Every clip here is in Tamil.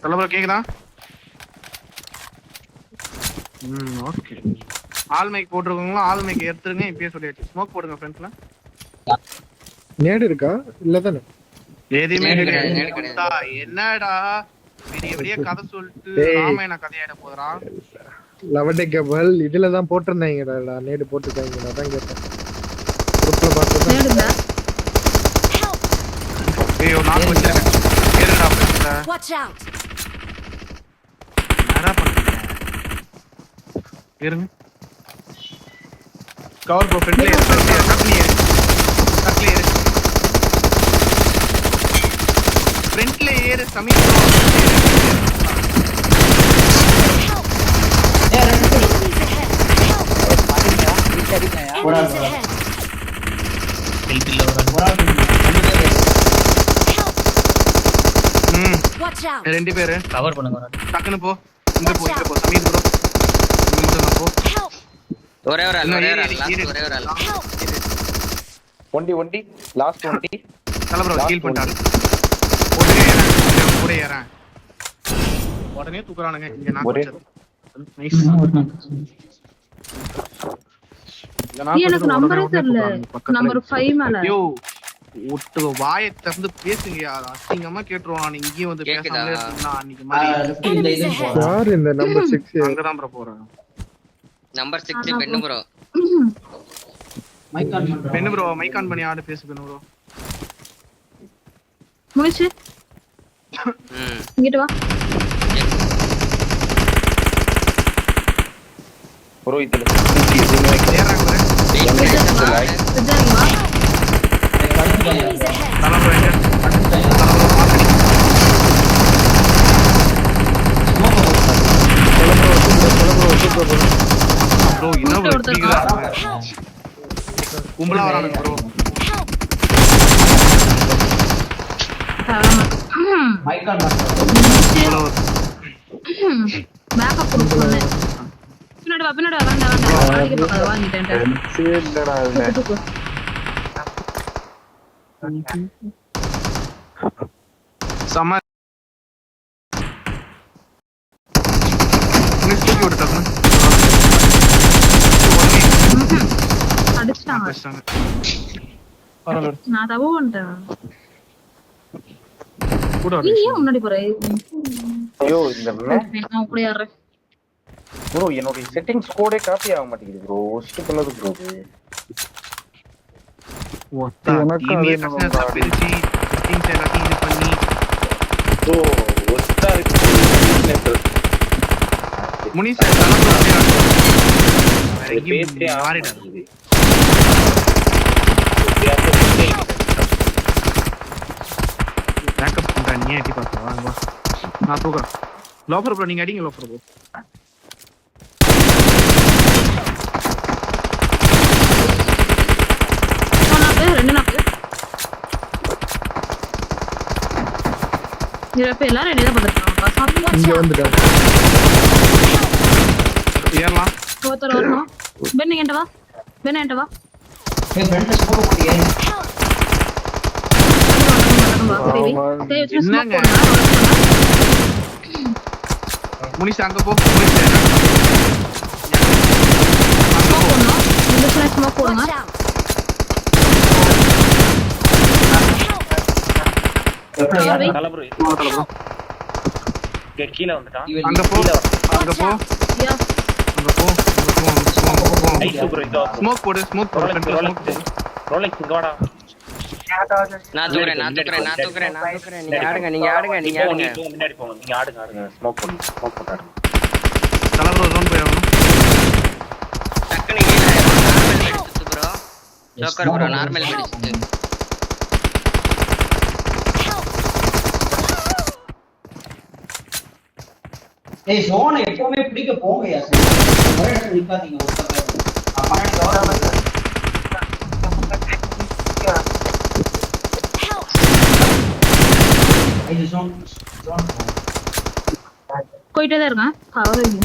தலபா கேக்குதா? ஓகே. ஆல் மைக் போட்டுருக்கவங்களும் ஆல் மைக் எடுத்துருங்க. இப்பயே சொல்லியாச்சு. ஸ்மோக் போடுங்க ஃப்ரெண்ட்ஸ்ல. நேடு இருக்கா இல்ல தானே? எதுவுமே கிடையாது. என்னடா பெரிய பெரிய கதை சொல்லிட்டு ராமாயண கதையாயிட போதுரா. லவடே கேபிள் இதுல தான் போட்டிருந்தாங்கடா. நேடு போட்டுருக்காங்க. நான் தான் கேட்டேன். குரூப்ல பார்த்தா நேடுங்க. ஏய் நான் வச்சிருக்கேன். ஏறுடா ஃப்ரெண்ட்ஸ்ல. Watch out. என்னடா பண்றீங்க? ஏறுங்க. கவர் ப்ரோ ஃப்ரெண்ட்ல ஏறு. ஃப்ரெண்ட்ல ஏறு சமீர் ப்ரோ. ரெண்டு பேரு கவர் பண்ணுங்க. டக்குனு போ. இங்க போ சமீர் ப்ரோ. இங்க போ. ஒரே ஒரு ஆள் ஒண்டி லாஸ்ட் ஒண்டி தல ப்ரோ ஹீல் பண்ணிட்டாரு. கூட ஏறேன். உடனே தூக்குறானுங்க இங்க நான் வச்சது. நைஸ். எனக்கு நம்பரே தெரியல. நம்பர் 5 மேல. யோ ஒட்டு வாயை திறந்து பேசுங்க. அசிங்கமா கேட்டுருவான். இங்கேயும் வந்து பேசாமலே இருந்தா அன்னைக்கு மாதிரி. யார் இந்த நம்பர் 6? அங்க தான் ப்ரோ போறேன். நம்பர் 6 பெண்ணு ப்ரோ. பெண்ணு ப்ரோ மைக் ஆன் பண்ணி ஆடு பேசு பெண்ணு ப்ரோ. முடிச்சு. இங்கிட்டு வா. ப்ரோ இதுல ஏறாங்க ப்ரோ. இதாங்க வா. தல ப்ரோ எங்க? ப்ரோ என்ன ப்ரோ கும்பலா வரானுங்க ப்ரோ. பேக்கப் கொடுக்கணும். பின்னாடி வா வேண்டாம் அடிக்க போகாத வாங்கிட்டேன். சீடடா இது. சம தூக்கி விட்டுட்டாங்க. அடிச்சிட்டாங்க. நான் தப்பு பண்ணிட்டேன். நீ ஏன் முன்னாடி போற? ஐயோ இந்த நான் கூட ஏறேன். ப்ரோ என்னோட செட்டிங்ஸ் கோடே காப்பி ஆக மாட்டேங்குது ப்ரோ. ஸ்கிப் பண்ணது ப்ரோ. எனக்கு அதே நம்ம பிரிச்சி செட்டிங்ஸ் எல்லாத்தையும் இது பண்ணி ப்ரோ ஒஸ்டா முனிஷ் தலபுரா பேசிட்டே மாறிடாது. பேக்கப் பண்றேன். நீ ஏத்தி பாத்து வாங்க வா. நான் தூக்குறேன். லோஃபர் ப்ரோ நீங்க அடிங்க லோஃபர் ப்ரோ. ரெண்டு நாக்கு. இப்ப எல்லாரும் என்னதான் பண்றாங்க? இங்க வந்துட்டாங்க. ஏறலாம். ஒருத்தர் வரணும். பென் என்கிட்ட வா. ஏய் ஃப்ரெண்ட்ல ஸ்மோக் போடியே. என்னங்க முனிஷ் அங்க போ. ஸ்மோக் போடுங்க. தல ப்ரோ கீழ வந்துட்டான். அங்க போ. ஐ சூப்பர் இதோ ஸ்மோக் போடு. ரோலெக்ஸ் இங்க வாடா. நான் தூக்குறேன். நீங்க ஆடுங்க. முன்னாடி போங்க. நீங்க ஆடுங்க. ஸ்மோக் போட்டு ஆடுங்க. தலபுரா ஜோன் போய் ஆகணும். டக்குனு heal normal medicine bro. Joker bro normal medicine. ஏய் ஜோனை எப்பவுமே பிடிக்க போங்கயா. ஒரே இடத்துல நிக்காதீங்க. போயிட்டே தான் இருக்கேன். கவர் இல்லை.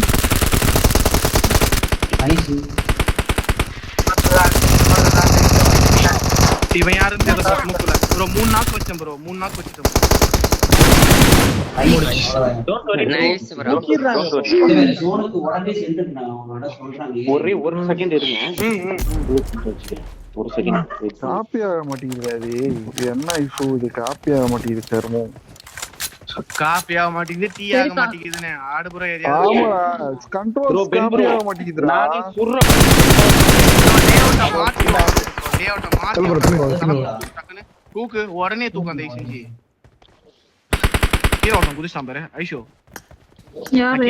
இவன் யாருன்னு தெரியல. ப்ரோ 3 நாக்கு வச்சேன் ப்ரோ. 3 நாக்கு வச்சிட்டேன். Nice bro. சோனுக்கு உடனே சென்றுட்டாங்க அவங்களோட சொல்றாங்க. ஒரு செகண்ட் இருங்க. ஒரு செகண்ட். காப்பி ஆக மாட்டேங்குது. அது என்ன இஷ்யூ? இது காப்பி ஆக மாட்டேங்குது கர்மோ. காப்பி ஆக மாட்டேங்குது, டீ ஆக மாட்டேங்குதுன்னு ஆடுபுற ஏரியா. ஆமாடா, கண்ட்ரோல் காப்பி ஆக மாட்டேங்குதுடா. நானே சுர்றேன். லேஅவுட்ட மாத்தி டக்குனு தூக்கு, உடனே தூக்கு அந்த ஐசி. கீழ ஒருத்தன் குதிச்சான் பாரு ஐஷோ. யாரு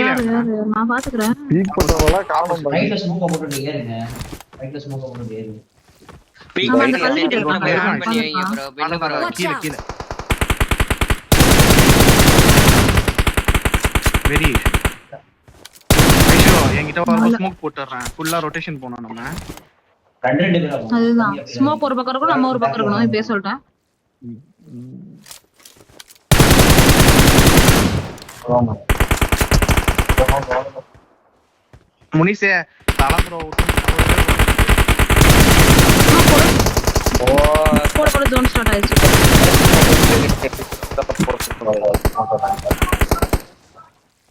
நான் பாத்துக்கிறேன். பீக் பண்றவள காணோம் பாரு. ரைட்ல ஸ்மோக் போட்டு ஏறுங்க. ரைட்ல ஸ்மோக் போட்டு ஏறுங்க. பீக் ஆமா, பண்ணி அந்த கல்லிட்டு செட்டிங்ல இருக்காங்க. போய் ஆன் பண்ணி வைங்க ப்ரோ. பில்ல ப்ரோ. கீழ வெரி ஐஷோ என்கிட்ட ஒரு ஸ்மோக் போட்டுறேன். ஃபுல்லா ரொட்டேஷன் போறோம் நம்ம. ரெண்டு பேரா போகும். அதுதான் ஸ்மோக் ஒரு பக்கம் இருக்கும், நம்ம ஒரு பக்கம் இருக்கணும். இப்ப சொல்லிட்டேன். முனிசே தலப்ரோ போட ஜோன் ஸ்டார்ட் ஆயிடுச்சு.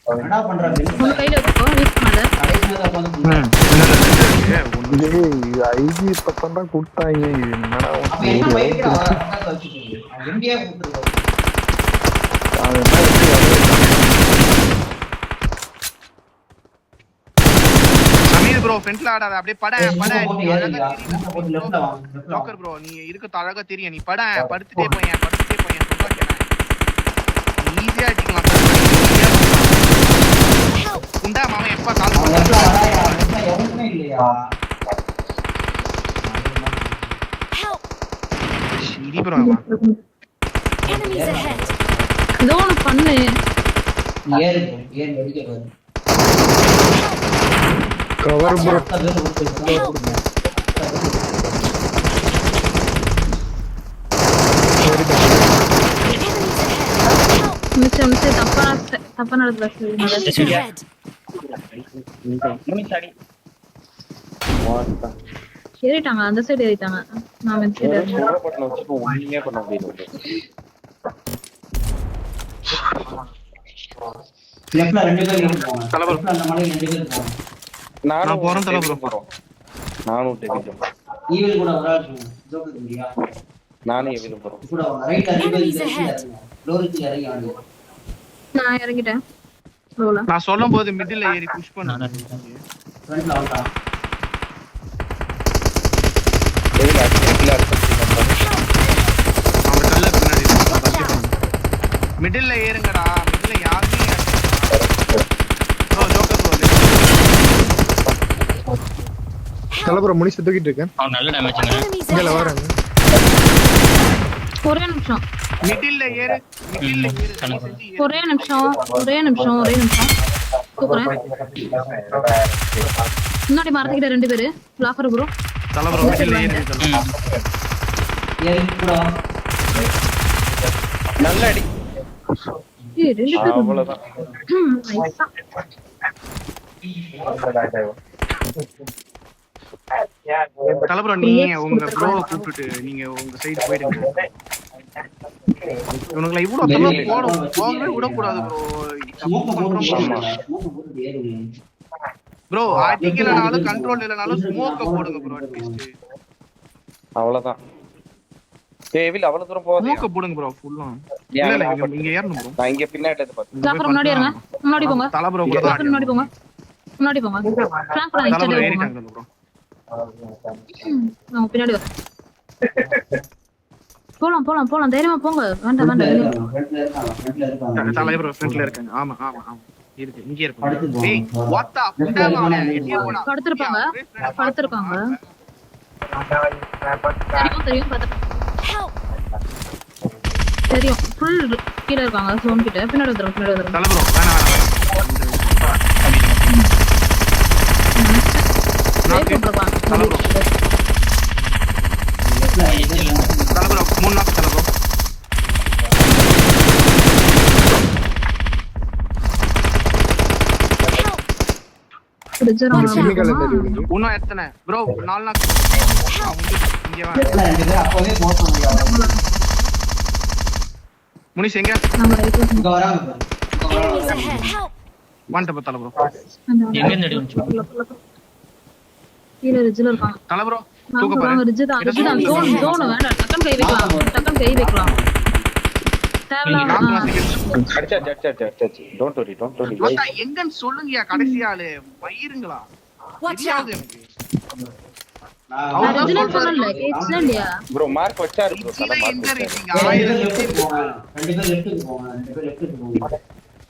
என்னடா பண்றாங்க? உங்க கையில வச்சுக்கோ, யூஸ் பண்ணாத. கடைசில உட்கார்ந்து ஐஜி பத்தண்டா கூட்டாங்க. என்னடா அப்ப என்ன பைக்கடா உட்கார்ந்து வச்சிருக்கீங்க? எம்டியா போட்டுருக்காங்க. சமீர் ப்ரோ ஃப்ரண்ட்ல ஆடாத, அப்படியே பட போட்டு ஏறுங்க. போட்டு லெஃப்ட்ல வாங்க. ஜோக்கர் ப்ரோ நீ இருக்க அழகா தெரியும். நீ படுத்துட்டே போயேன் ஈஸியா அடிக்கலாம். குண்டா மாமா எப்ப கால் அவன் லெஃப்ட்ல வராயா? லெஃப்ட்ல எவனுமே இல்லையா? சரி ப்ரோ ஏதோ ஒண்ணு பண்ணு. ஏறு வெடிக்க பாரு. Cover bro. மிச்சம் தப்பா நடக்குதா? ஏறிட்டாங்க, அந்த சைடு ஏறிட்டாங்க. நான் இந்த சைடு பண்ண முடியல. லெஃப்ட்ல ரெண்டு பேர் இருப்பாங்க. லெஃப்ட்ல அந்த மாதிரி ரெண்டு பேர் இருப்பாங்க. நான் போறேன் தல ப்ரோ. நானும் டெவிலும். ஈவில் கூட ஒரு ஆள் ஜோக்கர் இல்லையா? நானே எவிலும் போறேன். கூட ரைட்ல ரெண்டு பேர் லோரிக்கு இறங்கி ஆடுங்க. நான் இறங்கிட்டேன். ரோல நான் சொல்லும்போது மிடில்ல ஏறி புஷ் பண்ணு. ஃப்ரண்ட்ல வந்துட்டான். அவன் கல்ல பின்னாடி மிடில்ல ஏறுங்கடா. மிடில்ல யாருமே ப்ரோ ஜோக்கர் ப்ரோ தலப்புறம் முனிச்சு தூக்கிட்டு இருக்கேன். அவன் நல்ல டேமேஜ்ங்க. இங்கல வரேன். ஒரே நிமிஷம். மிடில்ல ஏறு. ஒரே நிமிஷம். கூப்பிடுறேன். முன்னாடி மரத்துக்கிட்ட ரெண்டு பேரு. பிளாஃபர் ப்ரோ. தல ப்ரோ மிடில்ல ஏறு. ஏறி கூட நல்ல அடி. ஏய் ரெண்டு பேரு. அவ்வளவுதான். நைஸா. தல ப்ரோ நீ உங்க ப்ரோ கூப்பிட்டு நீங்க உங்க சைடு போயிடுங்க. இவனுங்கள இவ்வளவு தூரம் போகவே விடக்கூடாது ப்ரோ. ஸ்மோக் போட்டு ஏறுங்க. ப்ரோ அடிக்கலனாலும் கண்ட்ரோல் இல்லனாலும் ஸ்மோக்க போடுங்க ப்ரோ. அட்லீஸ்ட் அவ்வளவுதான். டேவில் அவ்வளவு தூரம் போகாதே. ஸ்மோக்க போடுங்க ப்ரோ ஃபுல்லா. இல்ல இங்க ஏறணும் ப்ரோ. நான் இங்க பின்னாடி பாத்து. பிளாஃபர் முன்னாடி இருங்க. முன்னாடி போங்க. தல ப்ரோ கூட தான். முன்னாடி போங்க. பிளாங்க் பண்ண தல ப்ரோ இன்ஸ்டன்ட் ஏறிட்டாங்க ப்ரோ. நான் பின்னாடி வரேன். போலாம் தைரியமா போங்க. வேண்டாம் ஃப்ரண்ட்ல இருக்காங்க. தல ப்ரோ ஃப்ரண்ட்ல இருக்காங்க. ஆமா இருக்கு. இங்க இருக்கு. படுத்து போங்க. டேய் வாட் தி ஃபுட்டா எங்க போடா? படுத்துருப்பாங்க. தெரியும் தெரியும். ஃபுல் கீழ இருக்காங்க. சோன் கிட்ட பின்னாடி வந்துரும். தல ப்ரோ வேணாம். தல ப்ரோ 3 நாள் தல ப்ரோ. சிமிக்கல தெரியுது. இன்னும் எத்தனை ப்ரோ? 4 நாள் இங்க வா. ரெண்டு பேர் அப்பவே போக முடியாது. முனிஷ் எங்க நம்ம ரைட்ல இங்க வராங்க Enemies ahead. Help. வாண்ட பத்தல ப்ரோ எங்க இருந்து அடி வந்துச்சு கீழ ரிட்ஜ்ல இருக்கான் தல ப்ரோ வாங்க தூக்க வாங்க பாரு ரிட்ஜ் தான் ஜோன் வேண்டாம் டக்கன் கை வைக்கலாம் தேவலாம் அடிச்சாச்சு டோன்ட் வரி அக்கா எங்கன்னு சொல்லுங்கயா கடைசி ஆளு மயிருங்களா Watch தெரியாது out. எனக்கு ரிட்ஜ்ல சொன்னல கேட்ச்ல இல்லையா ப்ரோ மார்க் வச்சாரு ப்ரோ இதுல எந்த ரேட்டிங் ரெண்டு 1000 பேர் லெஃப்ட் போங்க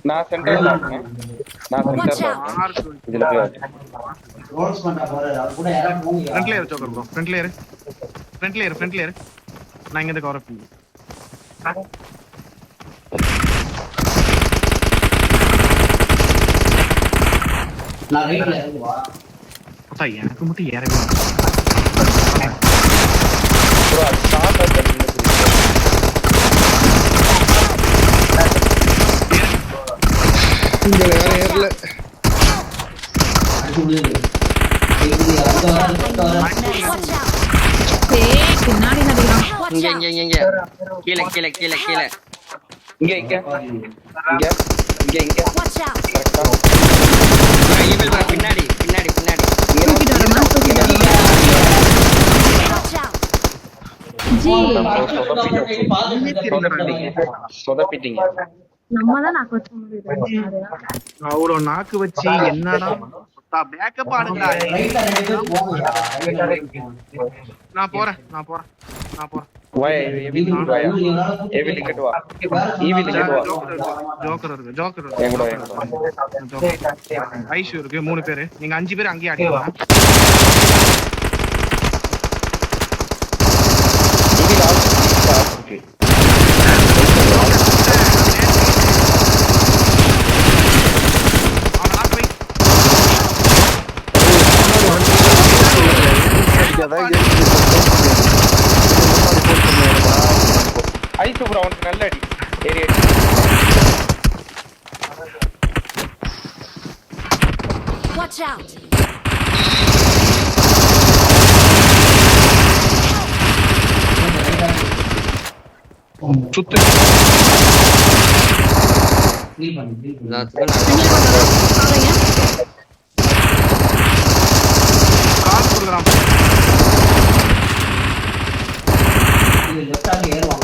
நான் சென்டர்ல இருக்கேன் இதுல போய் ரோல்ஸ் பண்ணா போறாரு அது கூட யாரா போங்க ஃப்ரண்ட்ல ஏறு ஜோக்கர் ப்ரோ ஃப்ரண்ட்ல ஏறு நான் இங்க இருந்து கவர் பண்ணி நான் ரைட்ல இருந்து வா பத்தா எனக்கு மட்டும் ஏறவே ப்ரோ அது ஸ்டார்ட் பண்ணி இங்க யாரும் ஏறல. அது முடியுது இது அங்க வர Watch out. ஏய் பின்னாடி நடிக்கிறான் Watch இங்க out. இங்க இங்க கீழே கீழே கீழே கீழே இங்க Watch out. ஈவில் வர பின்னாடி பின்னாடி பின்னாடி தூக்கிட்டு வர மாதிரி தூக்கிட்டு வர Watch out. ஜி சொதப்பிட்டீங்க நம்ம தான் நாக்கு வச்ச மாதிரி அவ்வளோ நாக்கு வச்சு என்னடா பேக்கப் ஆடுங்களா ரைட்ல ரெண்டு பேர் போங்க நான் போறேன் வாய் ஏவி டிக்கெட் வா ஈவி டிக்கெட் வா ஜோக்கர் இருக்கு எங்கடா ஐஷு இருக்கு 3 பேரு நீங்க 5 பேர் அங்கேயே அடிக்கலாம் ஈவி லாஸ்ட் ஐசு ப்ரோ அவனுக்கு நல்ல அடி ஏறி Watch out. சுத்து க்ளீன் பண்ணு கால் கொடுக்குறான் இது லெஃப்ட் ஆக ஏறுவாங்க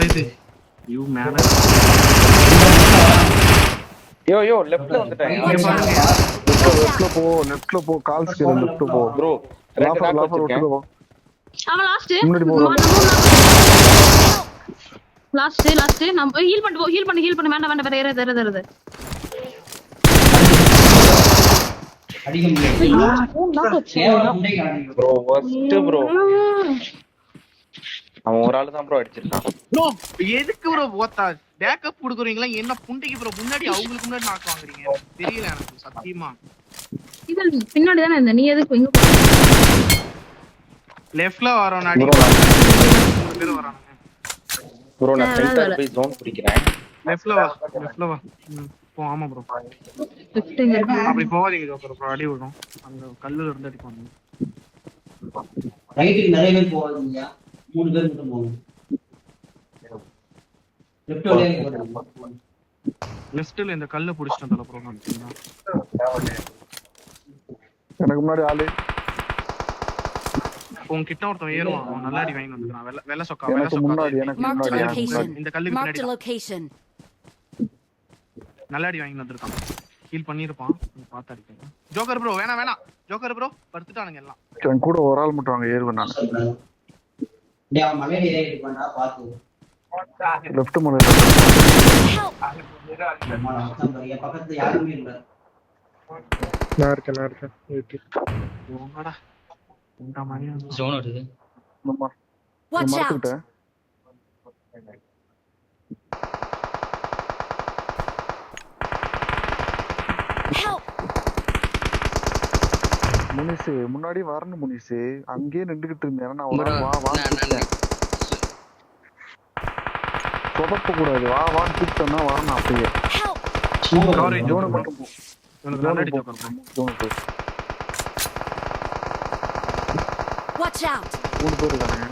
இது யூ மேல யோ லெஃப்ட்ல வந்துட்டாங்க லெஃப்ட்ல போ கால் ஸ்கில் லெஃப்ட் போ ப்ரோ ரெண்டு நாக் வச்சிருக்கேன் அவன் லாஸ்ட் முன்னாடி போ. லாஸ்ட் நம்ம ஹீல் பண்ணு வேண்டாம் வேற ஏறது அடிக்க முடியாது சேவல முண்டைக்கு அடிங்க ப்ரோ ஃபர்ஸ்ட் ப்ரோ அவன் ஒரு ஆளு தான் ப்ரோ அடிச்சிருக்கான் ப்ரோ எதுக்கு ப்ரோ ஓத்தா பேக்கப் கொடுக்குறீங்களா என்ன புண்டைக்கு ப்ரோ முன்னாடி அவங்களுக்கு முன்னாடி நாக்கு வாங்குறீங்க தெரியல எனக்கு சத்தியமா இது பின்னாடி தானே இருந்த நீ எதுக்கு இங்க லெஃப்ட்ல வரோம் அடி 3 பேர் வரானுங்க ப்ரோ நான் சென்டர் போய் ஜோன் பிடிக்கிறேன் லெஃப்ட்ல வா போ ஆமா ப்ரோ லெஃப்ட்ங்க இருக்கு அப்படி போவாதீங்க ஜோக்கர் ப்ரோ அடி விடும் அந்த கல்லுல இருந்து அடிப்பாங்க ரைட்டுக்கு நிறைய பேர் போவாதீங்க 3 பேர் மட்டும் போங்க லெஃப்ட் வழியா போறீங்க லெஃப்ட்ல இந்த கல்ல புடிச்சிட்டேன் ப்ரோ நான் எனக்கு முன்னாடி ஆளு உன்கிட்ட ஒருத்தன் ஏறுவான் அவன் நல்ல அடி வாங்கி வந்துக்கிறான் வெள்ள சொக்கா எனக்கு முன்னாடி Marked a location. இந்த கல்லுக்கு Marked a பின்னாடி location. நல்ல அடி வாங்கி வந்திருக்கான் ஹீல் பண்ணிருப்பான் பார்த்து அடிக்கணும் ஜோக்கர் ப்ரோ வேணாம் ஜோக்கர் ப்ரோ படுத்துட்டானுங்க எல்லாம் என் கூட ஒரு ஆள் மட்டும் அங்க ஏறுவேன் நான் டேய் அவன் மலையில ஏறிட்டு பண்ணா பாத்து லெஃப்ட் மலை என் பக்கத்துல யாருமே இல்ல நான் இருக்கேன் வெயிட் போங்கடா உண்டா மாதிரி ஜோன் வருது நம்ம Watch out. மாத்திட்டேன் Help. முனிசு முன்னாடி வரணும் முனிசு அங்கேயே நின்றுகிட்டு இருந்தேன் நான் ப்ரோ வா வா சொதப்ப கூடாது வா வான்னு கூப்பிட்டேன்னா வரணும் அப்படியே Help. கவரேஜ் ஜோன் மட்டும் போ. உனக்கு நல்ல அடி ஜோக்கர் bro. ஜோன் போ. Watch out! 3 பேர் இருக்காங்க.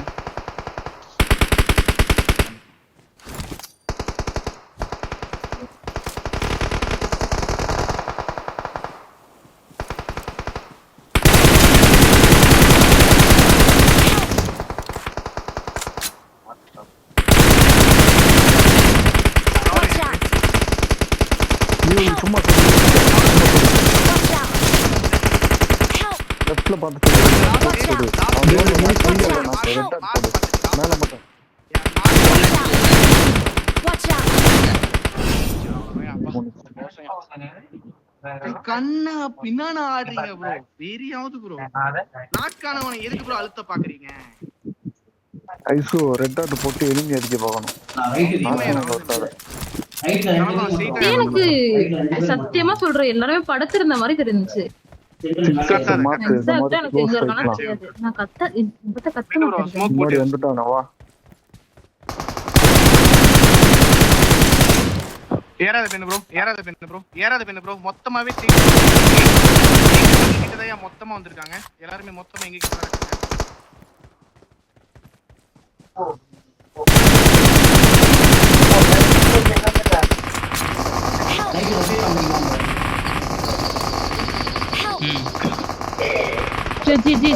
Watch out! நீ சும்மா Watch out! Help! லெஃப்ட்ல பார்த்து Watch out! மேல மட்டும் Watch out! கண்ணா பின்னான ஆடுறீங்க ப்ரோ. வெறியாவது ப்ரோ. நாட்கானவனை எதுக்கு ப்ரோ அழுத்த பாக்குறீங்க? ஐசோ ரெட் டாட் போட்டு எதுங்க அடிக்க பார்க்கணும். எனக்கு சத்தியமா சொல்றேன் எல்லாருமே படுத்திருந்த மாதிரி தெரிஞ்சுச்சு. எக்ஸாக்ட்டா எனக்கு எங்க இருக்கானு தெரியாது. நான் கத்தணும் ஸ்மோக் போட்டு வந்துட்டானா வா. ஏறாத பெண்ணு ப்ரோ மொத்தமாவே கிட்டதையா மொத்தமா வந்திருக்காங்க. எல்லாருமே மொத்தமா எங்க கிட்ட இருக்காங்க.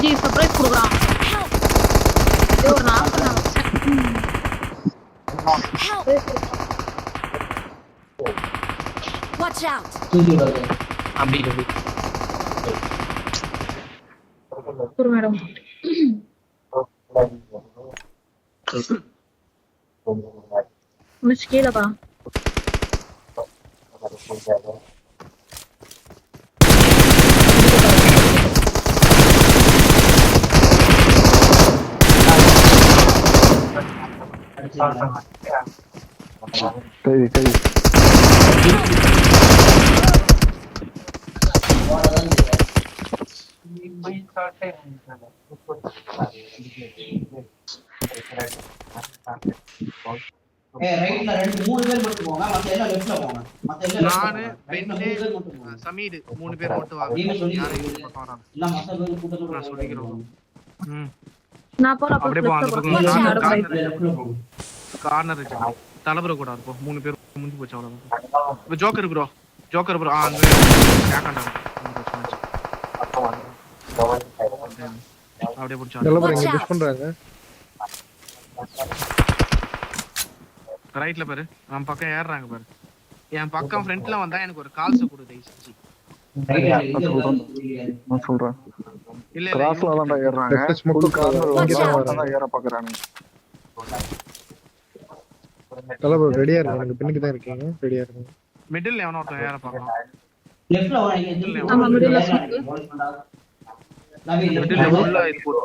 ஜி சர்ப்ரைஸ் கொடுக்குறான். இது ஒரு நாக்கு நான் வச்சேன். Help! Watch out! ஒரு மேடம் முடிச்சு கீழப்பா. கை ரைட்ல 3 பேர் மட்டும் போங்க. மத்த எல்லாம் லெஃப்ட்ல போங்க. நானு பெண்ணு சமீர் 3 பேர் மட்டும் வாங்க. யாரும் இந்த பக்கம் வராங்க. இல்ல மத்த பேர் கூட்டத்தோட நான் சொல்லிக்கிறேன். நான் போற அப்படியே போ அந்த பக்கம் லெஃப்ட்ல போங்க. கார்னர் இருக்கு. தலபுர கூட இருப்போம். 3 பேர் முடிஞ்சு போச்சு அவ்வளவுதான். இப்போ ஜோக்கர் ப்ரோ அந்த கேக்காண்டா அப்படியே புடிச்சா டெவலப்பர் இங்க புஷ் பண்றாங்க. ரைட்ல பாரு. நம்ம பக்கம் ஏறுறாங்க பாரு. என் பக்கம் ஃப்ரண்ட்ல வந்தா எனக்கு ஒரு கால்ஸ் கொடு டைசி. நான் சொல்றேன். இல்ல கிராஸ்ல தான்டா ஏறுறாங்க. லெஃப்ட் ஸ்மோக் கார்னர் ஏற பாக்குறாங்க. டெவலப்பர் ரெடியா இருக்கு. எனக்கு பின்னுக்கு தான் இருக்கீங்க. ரெடியா இருக்கு. மிடில்ல எவனோ ஒருத்தன் ஏற பார்க்கலாம். லெஃப்ட்ல வாங்க. ஆமா மிடில்ல மிடில்ல உள்ள இது போடு.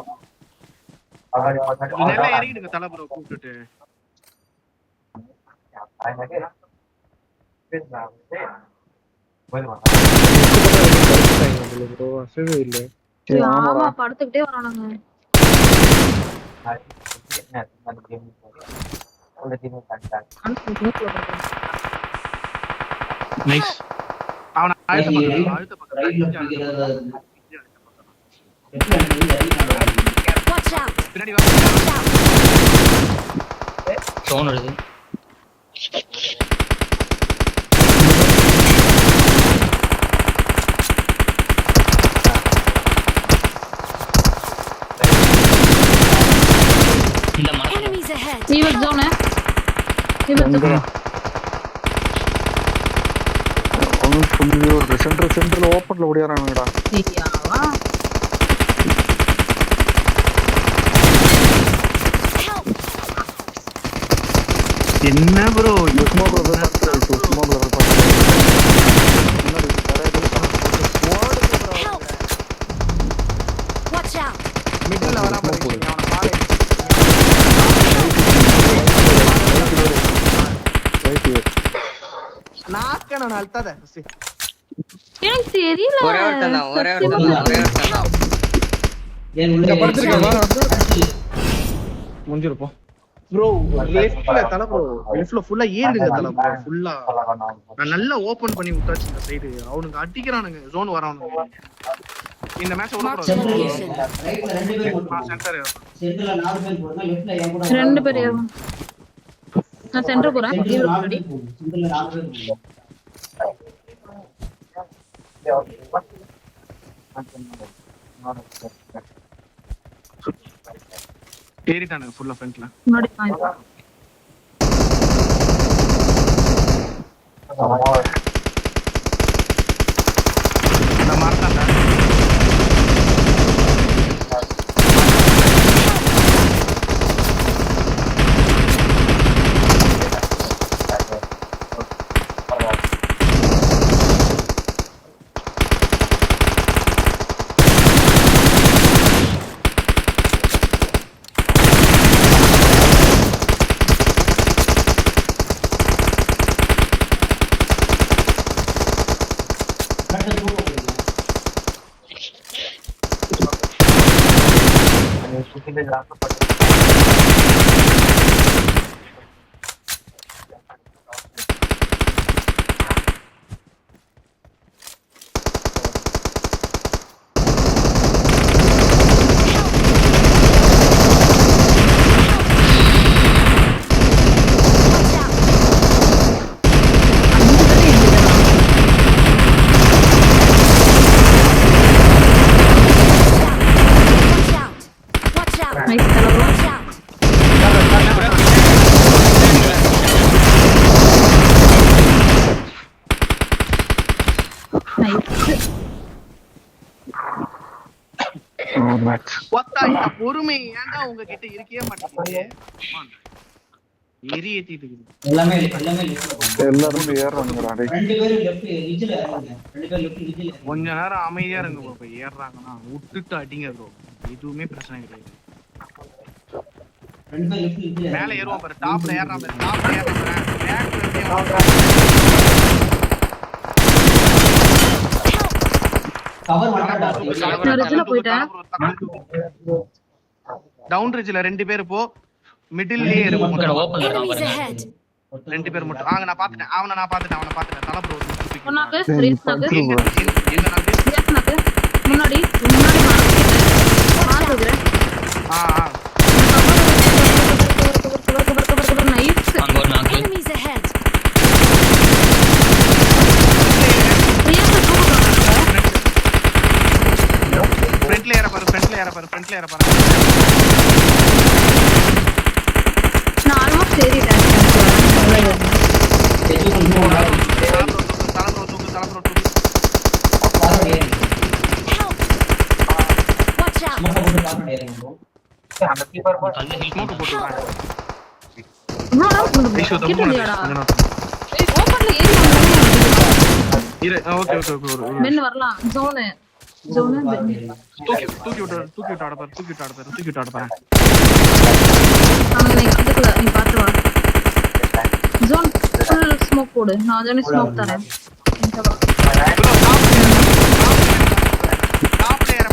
நல்லா ஏறிடுங்க தலபுர கூப்பிட்டுட்டு. ப்ரோ அசவே இல்ல. ஆமா படுத்துக்கிட்டே வரானுங்க. நைஸ். அவன அழுத்த பக்கம் Watch out! பின்னாடி வா. Watch out! சோன் வருது. இந்த மரத்துல Enemies ahead! இவர் ஜோனே ஒரு சென்டர்ல ஓப்பன்ல ஓடியாரானுங்கடா. ஐயாவா Help! என்ன ப்ரோ ஸ்மோக்ல Help! Watch out! மிடில்ல வரா பாருங்க. அவன பாரு. நாக்கன அழுத்தாத. எனக்கு தெரியல. ஒரே ஒருத்தன் தான். ஏன் உள்ள படுத்துருக்கேன். முடிஞ்சிருப்போம். ப்ரோ லெஃப்ட்ல தல ப்ரோ லெஃப்ட்ல ஃபுல்லா ஏறிடுங்க தல ப்ரோ ஃபுல்லா நான் நல்லா ஓபன் பண்ணி விட்டாச்சு இந்த சைடு அவனுங்க அடிக்கிறானுங்க ஜோன் வரானுங்க இந்த மேட்ச் ஓட Marked a கூடாது location. ரைட்ல 2 பேர் போடுங்க சென்டர் சென்டர்ல 4 பேர் போடுங்க லெஃப்ட்ல என் கூட 2 பேர் ஏறும். நான் சென்டர் போறேன். சென்டர்ல 4 பேர் போடுங்க சென்டர்ல 4 பேர் போடுங்க ஏறிட்டானுங்க ஃபுல்லா ஃப்ரண்ட்ல முன்னாடி வாங்க. நான் மார்த்தான்டா கரெக்ட்டா தூக்க போடுங்க Watch out! Watch out! Watch out! Nice தல ப்ரோ. Watch out! நைஸ். ஒத்தா இந்த பொறுமை ஏன்டா உங்ககிட்ட இருக்கவே மாட்டேங்குது எரி ஏத்திட்டு இருக்குது எல்லாமே லெஃப்ட்ல போடுங்க எல்லாரும் ஏறாங்கடா டேய் 2 பேர் லெஃப்ட் ரிட்ஜ்ல இறங்குங்க 2 பேர் லெஃப்ட் ரிட்ஜ்ல கொஞ்ச நேரம் அமைதியா இருங்க ப்ரோ இப்ப ஏறுறாங்கன்னா விட்டுட்டு அடிங்க ப்ரோ எதுவுமே பிரச்சனை கிடையாது 2 பேர் லெஃப்ட் ரிட்ஜ்ல மேல ஏறுவோம் பாரு டாப்ல ஏறாம பாரு டாப்ல ஏறாம கவர் பண்ணடா நான் ரிட்ஜ்ல போயிட்டேன். டவுன் ரிட்ஜ்ல 2 பேர் போ மிடில்லயே இருக்கும் Enemies ahead! 2 பேர் மட்டும் ஆங்க நான் பாத்துட்டேன் அவனை பாத்துட்டேன் தல ப்ரோ ஒன்னாக்கு ரேஸ் நாக்கு. எங்க நான் ரேஸ் நாக்கு. முன்னாடி மாத்துகிறேன். Cover nice. அங்க ஒரு நாக்கு Enemies ahead! Real super. ஃப்ரண்ட்ல ஏற பாரு நான் ஆல்மோஸ்ட் ஏறிட்டேன். தல ப்ரோ தூக்கு கவர் ஏறி Help! Watch out! ஸ்மோக் போட்டு கவர் ஏறிங்க அந்த கீப்பர் போய் கல்லு ஹில் ஸ்மோக் போட்டு விடுறேன் ஐஷோ கிட்ட தம்பு இல்லையாடா? ஏய் ஓபன்ல ஏறி வந்து இரு ஓகே மென் வரலாம். ஜோனு தூக்கி விட்டு ஆட பாரு அவங்க நெக்ஸ்ட் இதுக்குள்ள நீ பாத்து வா. ஜோன் ஃபுல் ஸ்மோக் போடு. நான் ஜோன் ஸ்மோக் தரேன். டாப்ல ஏற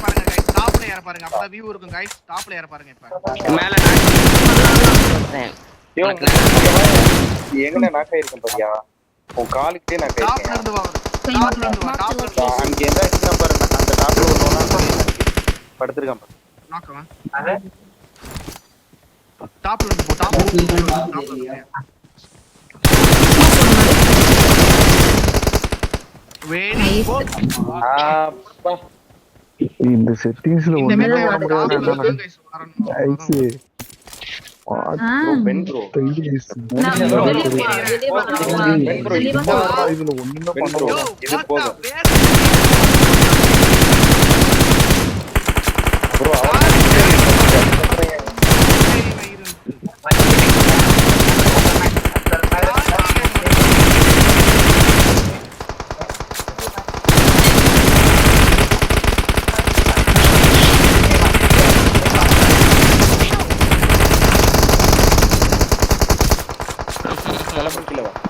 பாருங்க அப்பதான் வியூ இருக்கும் गाइस டாப்ல ஏற பாருங்க இப்ப மேல எங்கன நாக்க இருக்கும் பாரியா உன் காலுக்கே நாக்க டாப்ல இருக்கேன் இருந்து வா டாப்ல இருந்து வா அங்க என்ன சின்ன பாருங்க அந்த டாப்ல ஒண்ணு படுத்துர்க்கான் பாரு நாக்கவா டாப்ல இருந்து போ டாப்ல இருந்து வெரி குட் அப்பா இந்த செட்டிங்ஸ்ல இந்த ஒண்ணு மேல பண்ண டாப்ல முடியாது இருந்து गाइस வரணும் இதுல ஒண்ணுமே பண்ண முடியாது இது போதும் ப்ரோ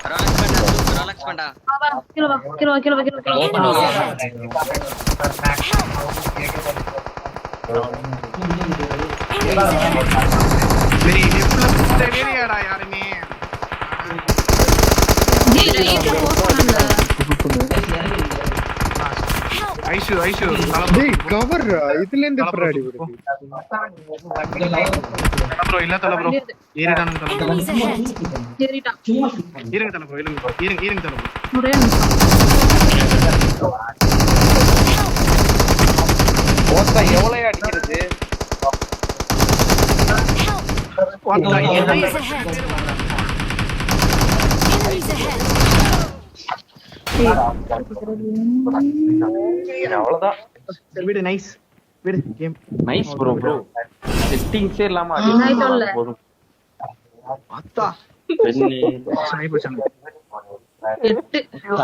ரிலாக்ஸ் பண்ணடா kilo Enemies ahead! Enemies ahead! டேய் லெஃப்ட்ல சுத்தவே இல்லையாடா யாருமே. டேய் ரைட்ல போறானல்ல. ஐஷு டேய் கவர் இதுல இருந்து பிராடி வருது. ப்ரோ இல்ல தல ப்ரோ ஏறிடானுங்க தல ப்ரோ. Enemies ahead. ஏறிட்டான். இருங்க தல ப்ரோ இருங்க தல ப்ரோ. ஒரே நிமிஷம். ஓத்தா எவ்வளவு அடிக்கிறது? வாட்டா Enemies ahead. Enemies ahead. அவ்வளவுதான். விடு நைஸ் விடு கேம் நைஸ் ப்ரோ. செட்டிங்ஸே இல்லாம ஆயிட்டோம்ல. அத்தா பெண்ணு ஸ்னைப்பர் சாங் 8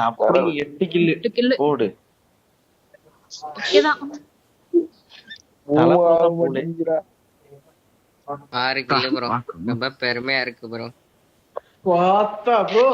அப்படி 8 கில் 8 கில். போடு. ஓகேதான். தலப்பா போடு. 6 கிலோ ப்ரோ. ரொம்ப பெருமையா இருக்கு ப்ரோ. வாத்தா ப்ரோ